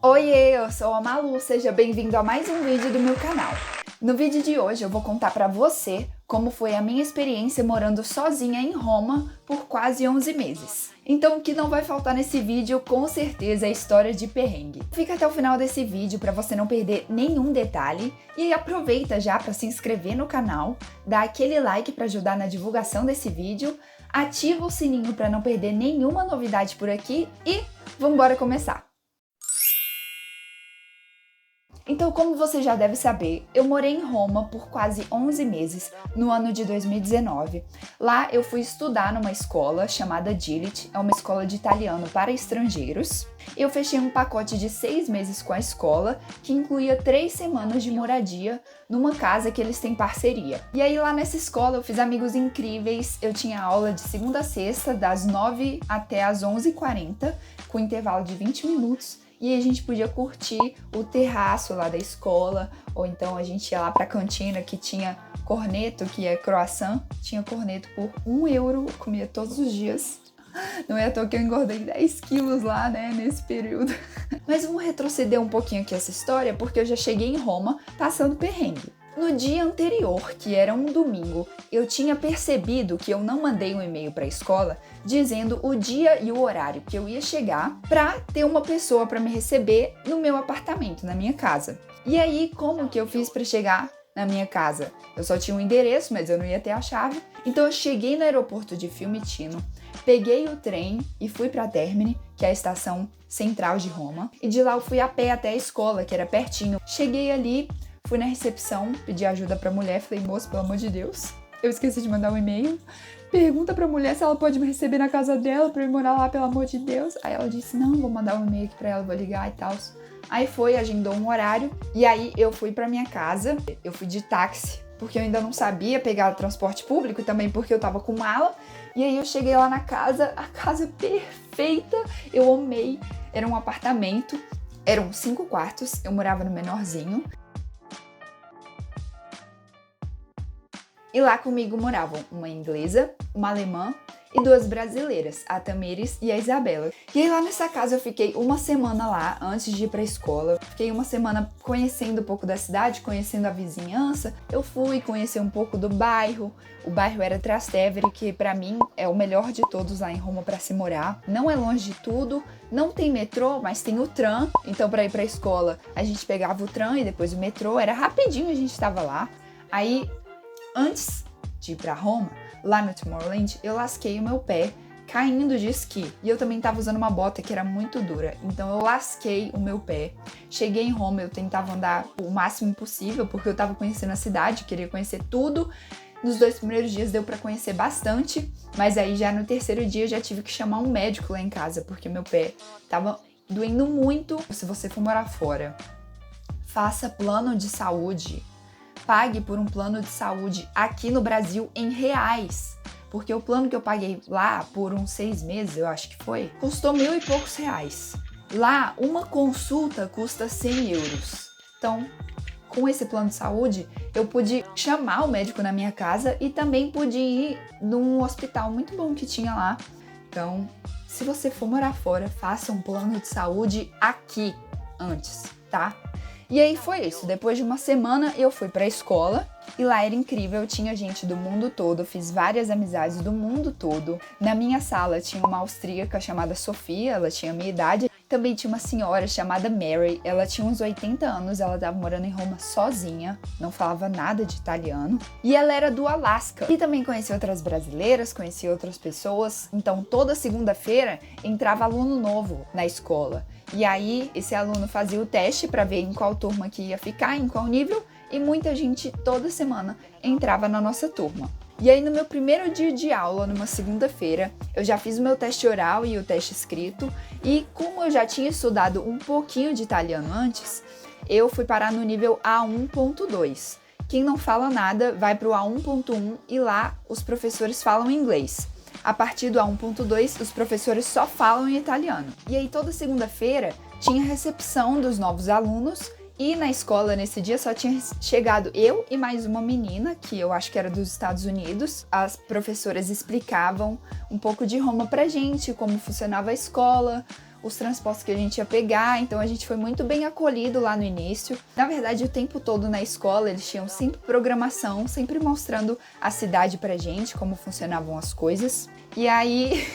Oiê, eu sou a Malu, seja bem-vindo a mais um vídeo do meu canal. No vídeo de hoje eu vou contar pra você como foi a minha experiência morando sozinha em Roma por quase 11 meses. Então o que não vai faltar nesse vídeo com certeza é a história de perrengue. Fica até o final desse vídeo pra você não perder nenhum detalhe e aproveita já pra se inscrever no canal, dá aquele like pra ajudar na divulgação desse vídeo, ativa o sininho pra não perder nenhuma novidade por aqui e vamos embora começar! Então, como você já deve saber, eu morei em Roma por quase 11 meses, no ano de 2019. Lá eu fui estudar numa escola chamada Gilit, é uma escola de italiano para estrangeiros. Eu fechei um pacote de 6 meses com a escola, que incluía 3 semanas de moradia numa casa que eles têm parceria. E aí lá nessa escola eu fiz amigos incríveis, eu tinha aula de segunda a sexta, das 9 até as 11h40, com intervalo de 20 minutos. E a gente podia curtir o terraço lá da escola, ou então a gente ia lá pra cantina que tinha corneto, que é croissant, tinha corneto por €1, comia todos os dias. Não é à toa que eu engordei 10 quilos lá, né, nesse período. Mas vamos retroceder um pouquinho aqui essa história, porque eu já cheguei em Roma passando perrengue. No dia anterior, que era um domingo, eu tinha percebido que eu não mandei um e-mail para a escola dizendo o dia e o horário que eu ia chegar para ter uma pessoa para me receber no meu apartamento, na minha casa. E aí, como que eu fiz para chegar na minha casa? Eu só tinha um endereço, mas eu não ia ter a chave. Então eu cheguei no aeroporto de Fiumicino, peguei o trem e fui para Termini, que é a estação central de Roma, e de lá eu fui a pé até a escola, que era pertinho. Cheguei ali, fui na recepção, pedi ajuda pra mulher, falei, moça, pelo amor de Deus, eu esqueci de mandar um e-mail, pergunta pra mulher se ela pode me receber na casa dela pra eu ir morar lá, pelo amor de Deus. Aí ela disse, não, vou mandar um e-mail aqui pra ela, vou ligar e tal. Aí foi, agendou um horário, e aí eu fui pra minha casa, eu fui de táxi, porque eu ainda não sabia pegar o transporte público, e também porque eu tava com mala, e aí eu cheguei lá na casa, a casa perfeita, eu amei, era um apartamento, eram 5 quartos, eu morava no menorzinho, e lá comigo moravam uma inglesa, uma alemã e 2 brasileiras, a Tamires e a Isabela. E aí lá nessa casa eu fiquei uma semana lá, antes de ir pra escola. Fiquei uma semana conhecendo um pouco da cidade, conhecendo a vizinhança. Eu fui conhecer um pouco do bairro. O bairro era Trastevere, que pra mim é o melhor de todos lá em Roma pra se morar. Não é longe de tudo, não tem metrô, mas tem o tram. Então pra ir pra escola a gente pegava o tram e depois o metrô. Era rapidinho, a gente tava lá. Aí, antes de ir pra Roma, lá no Tomorrowland, eu lasquei o meu pé caindo de esqui. E eu também tava usando uma bota que era muito dura. Então eu lasquei o meu pé. Cheguei em Roma, eu tentava andar o máximo possível, porque eu tava conhecendo a cidade, queria conhecer tudo. Nos 2 primeiros dias deu pra conhecer bastante, mas aí já no terceiro dia eu já tive que chamar um médico lá em casa, porque meu pé tava doendo muito. Se você for morar fora, faça plano de saúde. Pague por um plano de saúde aqui no Brasil em reais. Porque o plano que eu paguei lá por uns 6 meses, eu acho que foi, custou R$1.000 e poucos. Lá, uma consulta custa €100. Então, com esse plano de saúde, eu pude chamar o médico na minha casa e também pude ir num hospital muito bom que tinha lá. Então, se você for morar fora, faça um plano de saúde aqui antes, tá? E aí foi isso, depois de uma semana eu fui pra escola e lá era incrível, tinha gente do mundo todo, eu fiz várias amizades do mundo todo. Na minha sala tinha uma austríaca chamada Sofia, ela tinha a minha idade. Também tinha uma senhora chamada Mary, ela tinha uns 80 anos, ela estava morando em Roma sozinha, não falava nada de italiano. E ela era do Alasca. E também conheci outras brasileiras, conheci outras pessoas. Então toda segunda-feira entrava aluno novo na escola. E aí esse aluno fazia o teste para ver em qual turma que ia ficar, em qual nível. E muita gente toda semana entrava na nossa turma. E aí no meu primeiro dia de aula, numa segunda-feira, eu já fiz o meu teste oral e o teste escrito, e como eu já tinha estudado um pouquinho de italiano antes, eu fui parar no nível A1.2. Quem não fala nada vai para o A1.1 e lá os professores falam inglês. A partir do A1.2, os professores só falam em italiano. E aí toda segunda-feira tinha recepção dos novos alunos. E na escola, nesse dia, só tinha chegado eu e mais uma menina, que eu acho que era dos Estados Unidos. As professoras explicavam um pouco de Roma pra gente, como funcionava a escola, os transportes que a gente ia pegar, então a gente foi muito bem acolhido lá no início. Na verdade, o tempo todo na escola eles tinham sempre programação, sempre mostrando a cidade pra gente, como funcionavam as coisas. E aí,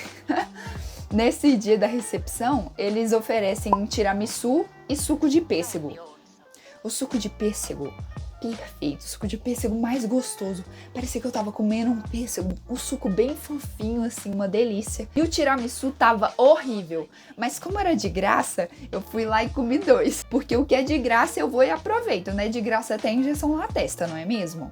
nesse dia da recepção, eles oferecem um tiramisu e suco de pêssego. O suco de pêssego, perfeito, o suco de pêssego mais gostoso. Parecia que eu tava comendo um pêssego, um suco bem fofinho, assim, uma delícia. E o tiramisu tava horrível, mas como era de graça, eu fui lá e comi 2. Porque o que é de graça eu vou e aproveito, né? De graça até injeção na testa, não é mesmo?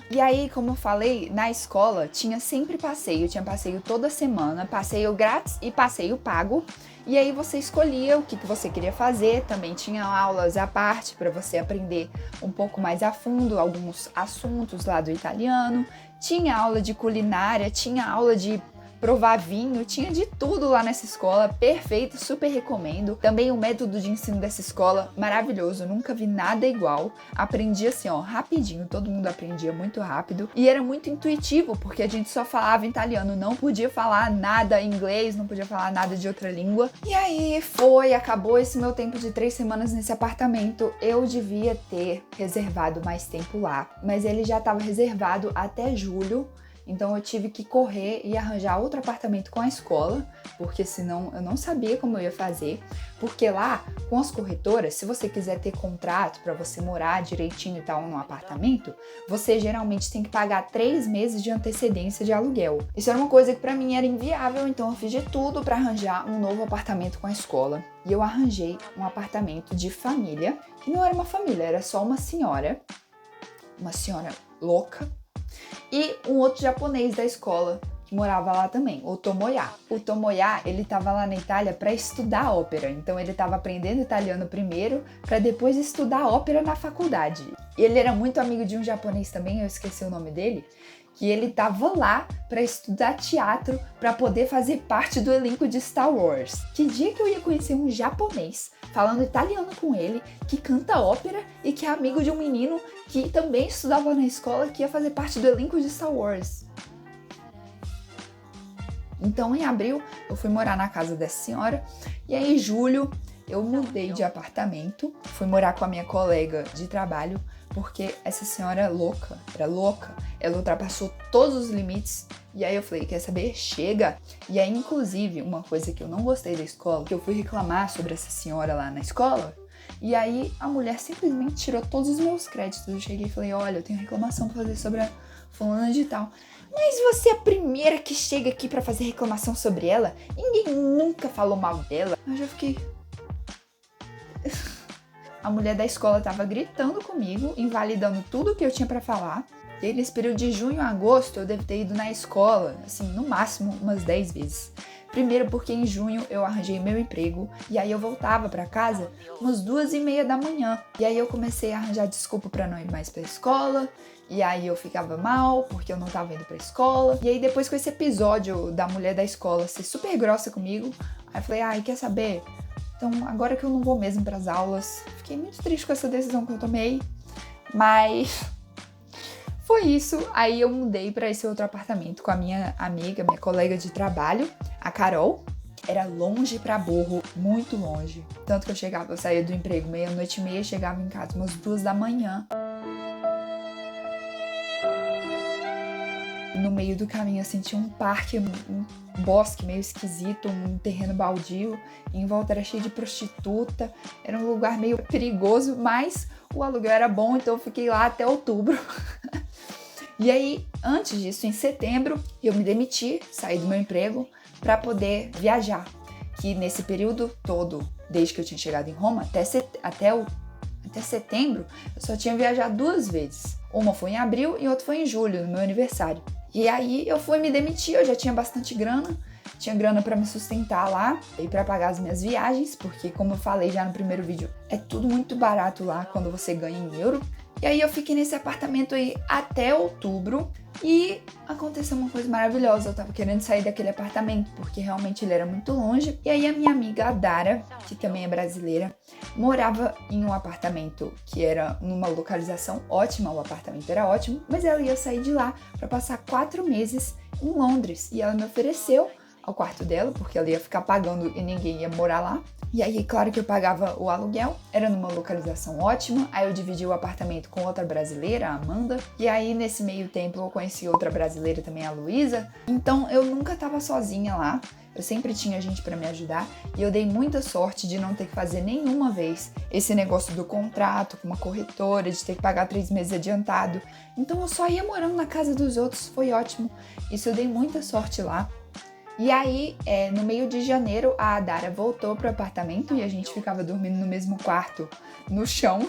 E aí, como eu falei, na escola tinha sempre passeio, tinha passeio toda semana, passeio grátis e passeio pago. E aí você escolhia o que você queria fazer, também tinha aulas à parte para você aprender um pouco mais a fundo alguns assuntos lá do italiano. Tinha aula de culinária, tinha aula de provar vinho, tinha de tudo lá nessa escola, perfeito, super recomendo. Também o método de ensino dessa escola, maravilhoso, nunca vi nada igual. Aprendi assim, ó, rapidinho, todo mundo aprendia muito rápido. E era muito intuitivo, porque a gente só falava italiano, não podia falar nada inglês, não podia falar nada de outra língua. E aí acabou esse meu tempo de 3 semanas nesse apartamento. Eu devia ter reservado mais tempo lá, mas ele já estava reservado até julho. Então eu tive que correr e arranjar outro apartamento com a escola, porque senão eu não sabia como eu ia fazer. Porque lá, com as corretoras, se você quiser ter contrato para você morar direitinho e tal num apartamento, você geralmente tem que pagar 3 meses de antecedência de aluguel. Isso era uma coisa que para mim era inviável, então eu fiz de tudo para arranjar um novo apartamento com a escola. E eu arranjei um apartamento de família, que não era uma família, era só uma senhora louca, e um outro japonês da escola que morava lá também, o Tomoya. O Tomoya, ele tava lá na Itália para estudar ópera, então ele tava aprendendo italiano primeiro para depois estudar ópera na faculdade. E ele era muito amigo de um japonês também, eu esqueci o nome dele, que ele tava lá para estudar teatro para poder fazer parte do elenco de Star Wars. Que dia que eu ia conhecer um japonês falando italiano com ele, que canta ópera e que é amigo de um menino que também estudava na escola, que ia fazer parte do elenco de Star Wars. Então, em abril, eu fui morar na casa dessa senhora, e aí em julho eu mudei de apartamento, fui morar com a minha colega de trabalho, porque essa senhora era louca, ela ultrapassou todos os limites, e aí eu falei, quer saber? Chega! E aí, inclusive, uma coisa que eu não gostei da escola, que eu fui reclamar sobre essa senhora lá na escola, e aí a mulher simplesmente tirou todos os meus créditos. Eu cheguei e falei, olha, eu tenho reclamação pra fazer sobre a fulana de tal. Mas você é a primeira que chega aqui pra fazer reclamação sobre ela? Ninguém nunca falou mal dela. Eu já fiquei... A mulher da escola tava gritando comigo, invalidando tudo que eu tinha pra falar. E aí, nesse período de junho a agosto, eu devo ter ido na escola, assim, no máximo umas 10 vezes. Primeiro porque em junho eu arranjei meu emprego, e aí eu voltava pra casa umas 2h30 da manhã. E aí eu comecei a arranjar desculpa pra não ir mais pra escola, e aí eu ficava mal porque eu não tava indo pra escola. E aí depois com esse episódio da mulher da escola ser super grossa comigo, aí eu falei, ai, quer saber? Então, agora que eu não vou mesmo pras aulas, fiquei muito triste com essa decisão que eu tomei, mas foi isso. Aí eu mudei pra esse outro apartamento com a minha amiga, minha colega de trabalho, a Carol. Era longe pra burro, muito longe. Tanto que eu saía do emprego 00:30, chegava em casa umas 2 da manhã. No meio do caminho, assim, tinha um parque, um bosque meio esquisito, um terreno baldio. E em volta era cheio de prostituta. Era um lugar meio perigoso, mas o aluguel era bom, então eu fiquei lá até outubro. E aí, antes disso, em setembro, eu me demiti, saí do meu emprego para poder viajar. Que nesse período todo, desde que eu tinha chegado em Roma, até setembro, eu só tinha viajado 2 vezes. Uma foi em abril e outra foi em julho, no meu aniversário. E aí eu fui me demitir, eu já tinha bastante grana, tinha grana para me sustentar lá e para pagar as minhas viagens, porque como eu falei já no primeiro vídeo, é tudo muito barato lá quando você ganha em euro. E aí eu fiquei nesse apartamento aí até outubro e aconteceu uma coisa maravilhosa. Eu tava querendo sair daquele apartamento porque realmente ele era muito longe. E aí a minha amiga, a Dara, que também é brasileira, morava em um apartamento que era numa localização ótima, o apartamento era ótimo, mas ela ia sair de lá para passar 4 meses em Londres. E ela me ofereceu ao quarto dela, porque ela ia ficar pagando e ninguém ia morar lá. E aí, claro que eu pagava o aluguel, era numa localização ótima. Aí eu dividi o apartamento com outra brasileira, a Amanda. E aí, nesse meio tempo, eu conheci outra brasileira também, a Luísa. Então, eu nunca tava sozinha lá. Eu sempre tinha gente pra me ajudar. E eu dei muita sorte de não ter que fazer nenhuma vez esse negócio do contrato com uma corretora, de ter que pagar 3 meses adiantado. Então, eu só ia morando na casa dos outros, foi ótimo. Isso eu dei muita sorte lá. E aí, no meio de janeiro, a Adara voltou pro apartamento e a gente ficava dormindo no mesmo quarto, no chão.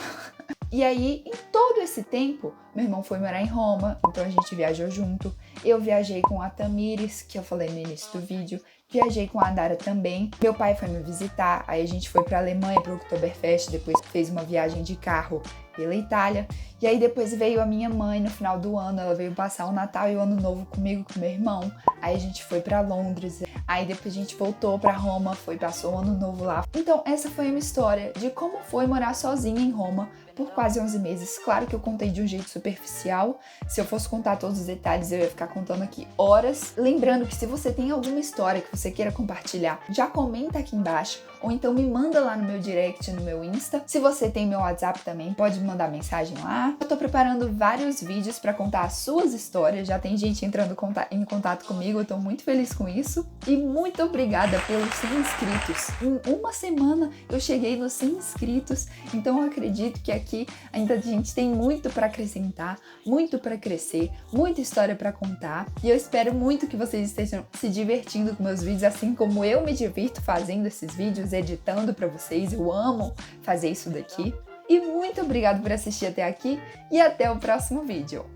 E aí, em todo esse tempo, meu irmão foi morar em Roma, então a gente viajou junto. Eu viajei com a Tamires, que eu falei no início do vídeo. Viajei com a Adara também. Meu pai foi me visitar, aí a gente foi pra Alemanha, pro Oktoberfest, depois fez uma viagem de carro pela Itália. E aí depois veio a minha mãe no final do ano, ela veio passar o Natal e o Ano Novo comigo, com meu irmão. Aí a gente foi pra Londres, aí depois a gente voltou pra Roma, passou o Ano Novo lá. Então essa foi uma história de como foi morar sozinha em Roma por quase 11 meses. Claro que eu contei de um jeito superficial. Se eu fosse contar todos os detalhes, eu ia ficar contando aqui horas. Lembrando que se você tem alguma história que você queira compartilhar, já comenta aqui embaixo, ou então me manda lá no meu direct, no meu Insta. Se você tem meu WhatsApp também, pode me mandar mensagem lá. Eu tô preparando vários vídeos pra contar as suas histórias, já tem gente entrando em contato comigo, eu tô muito feliz com isso. E muito obrigada pelos 100 inscritos. Em uma semana eu cheguei nos 100 inscritos, então eu acredito que aqui ainda a gente tem muito pra acrescentar, muito pra crescer, muita história pra contar. E eu espero muito que vocês estejam se divertindo com meus vídeos, assim como eu me divirto fazendo esses vídeos, editando pra vocês. Eu amo fazer isso daqui. E muito obrigado por assistir até aqui e até o próximo vídeo.